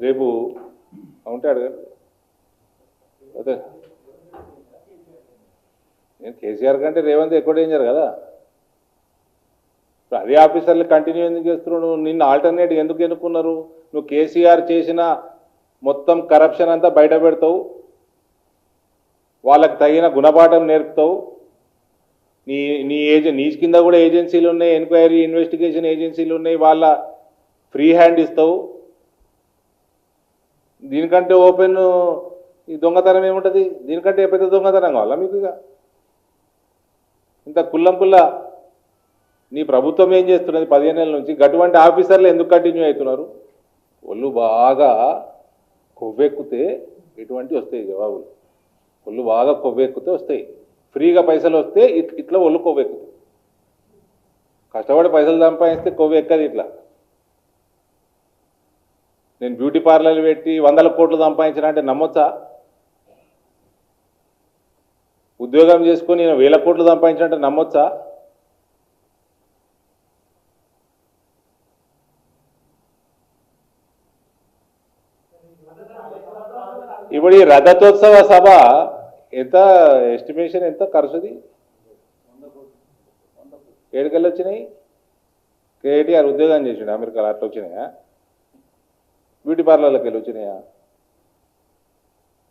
రేపు ఉంటే అడగండి. అదే నేను కేసీఆర్ కంటే రేవంత్ ఎక్కువ డేంజర్ కదా. అదే ఆఫీసర్లు కంటిన్యూ ఎందుకు చేస్తున్నావు? నువ్వు నిన్ను ఆల్టర్నేట్ ఎందుకు ఎన్నుకున్నారు? నువ్వు కేసీఆర్ చేసిన మొత్తం కరప్షన్ అంతా బయట పెడతావు, వాళ్ళకి తగిన గుణపాఠం నేర్పుతావు. నీ కింద కూడా ఏజెన్సీలు ఉన్నాయి, ఎంక్వైరీ ఇన్వెస్టిగేషన్ ఏజెన్సీలు ఉన్నాయి, వాళ్ళ ఫ్రీ హ్యాండ్ ఇస్తావు. దీనికంటే ఓపెన్ ఈ దొంగతనం ఏముంటుంది? దీనికంటే పెద్ద దొంగతనం కావాలా మీకు? ఇక ఇంత కుల్లంకుల్ల నీ ప్రభుత్వం ఏం చేస్తున్నది 15 ఏళ్ళ నుంచి? అటువంటి ఆఫీసర్లు ఎందుకు కంటిన్యూ అవుతున్నారు? ఒళ్ళు బాగా కొవ్వెక్కితే ఇటువంటి వస్తాయి జవాబులు. ఒళ్ళు బాగా కొవ్వెక్కితే వస్తాయి. ఫ్రీగా పైసలు వస్తే ఇట్లా ఒళ్ళు కొవ్వెక్కుతాయి. కష్టపడి పైసలు సంపాదిస్తే కొవ్వెక్కది ఇట్లా. నేను బ్యూటీ పార్లర్లు పెట్టి 100 కోట్లు సంపాదించిన అంటే నమ్మొచ్చా? ఉద్యోగం చేసుకొని నేను 1000 కోట్లు సంపాదించినట్టే నమ్మొచ్చా? ఇప్పుడు ఈ రథోత్సవ సభ ఎంత ఎస్టిమేషన్, ఎంత ఖర్చుది? 7 కళ్ళు వచ్చినాయి. కేటీఆర్ ఉద్యోగం చేసిండు అమెరికాలో, అట్లా వచ్చినాయా? బ్యూటీ పార్లర్లకు వెళ్ళి వచ్చినాయా?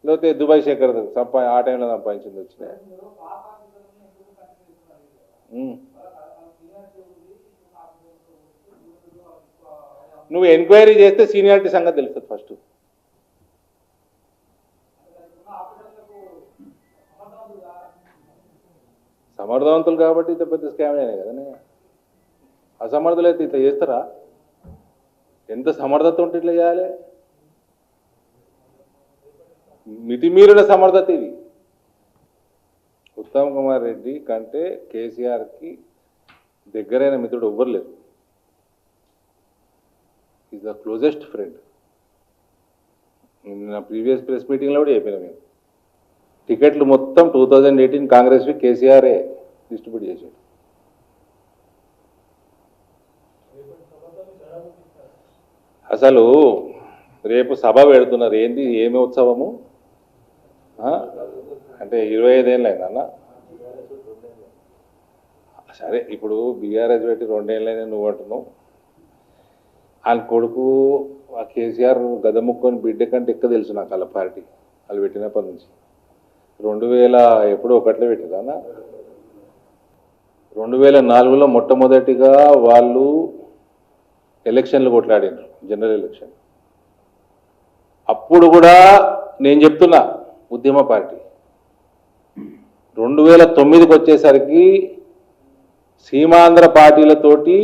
లేకపోతే దుబాయ్ శేఖర్ ఆ టైంలో సంపాదించింది వచ్చినాయా? నువ్వు ఎంక్వైరీ చేస్తే సీనియారిటీ సంగతి తెలుస్తుంది ఫస్ట్. సమర్థవంతులు కాబట్టి ఇంత పెద్ద స్కామ్ అయినాయి కదనే. అసమర్థులు అయితే ఇట్లా చేస్తారా? ఎంత సమర్థత ఉంటే ఇట్లా చేయాలి? మితిమీరిన సమర్థత ఇది. ఉత్తమ్ కుమార్ రెడ్డి కంటే కేసీఆర్కి దగ్గరైన మిత్రుడు ఎవ్వరు లేరు. Is the closest friend. నా ప్రీవియస్ ప్రెస్ మీటింగ్లో కూడా చెప్పిన మేము, టికెట్లు మొత్తం 2018 కాంగ్రెస్వి కేసీఆరే డిస్ట్రిబ్యూట్ చేశాడు. అసలు రేపు సభ పెడుతున్నారు, ఏంది ఏమి ఉత్సవము అంటే 25 ఏళ్ళు అయిందన్న. సరే ఇప్పుడు బీఆర్ఎస్ పెట్టి 2 ఏళ్ళైనా నువ్వు అంటున్నావు. ఆయన కొడుకు ఆ కేసీఆర్ గదముక్కొని బిడ్డ కంటే ఎక్కువ తెలుసు నాకు వాళ్ళ పార్టీ. వాళ్ళు పెట్టినప్పటి నుంచి 2000 ఎప్పుడో ఒకట్లో పెట్టిందన్న. 2004లో మొట్టమొదటిగా వాళ్ళు ఎలక్షన్లు కొట్లాడినారు, జనరల్ ఎలక్షన్. అప్పుడు కూడా నేను చెప్తున్నా ఉద్యమ పార్టీ. 2009కి వచ్చేసరికి సీమాంధ్ర పార్టీలతోటి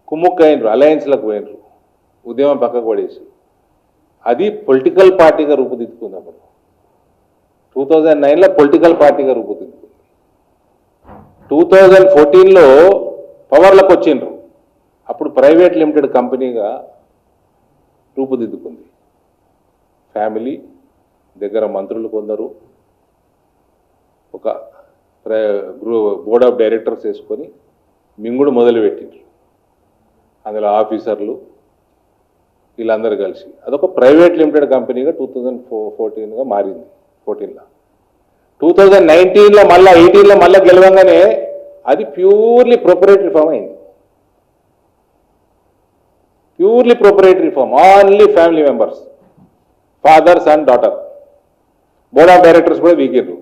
కుమ్ముక్కైనరు, అలయన్స్లకు పోయినరు, ఉద్యమం పక్కకు పడేసి. అది పొలిటికల్ పార్టీగా రూపుదిద్దుకుంది. అప్పుడు 2009లో పొలిటికల్ పార్టీగా రూపుదిద్దుకుంది. 2014లో పవర్లకు వచ్చిండ్రు, అప్పుడు ప్రైవేట్ లిమిటెడ్ కంపెనీగా రూపుదిద్దుకుంది. ఫ్యామిలీ దగ్గర మంత్రులు కొందరు, ఒక బోర్డ్ ఆఫ్ డైరెక్టర్స్ వేసుకొని మింగుడు మొదలుపెట్టిండ్రు. అందులో ఆఫీసర్లు వీళ్ళందరూ కలిసి అదొక ప్రైవేట్ లిమిటెడ్ కంపెనీగా 2014గా మారింది. 14లో 2019లో మళ్ళీ 18లో మళ్ళీ గెలవంగానే అది ప్యూర్లీ ప్రొపరేటరీ ఫామ్ అయింది. Purely proprietary firm, only family members, father son daughter. Board of directors కూడా వీకిర్రు.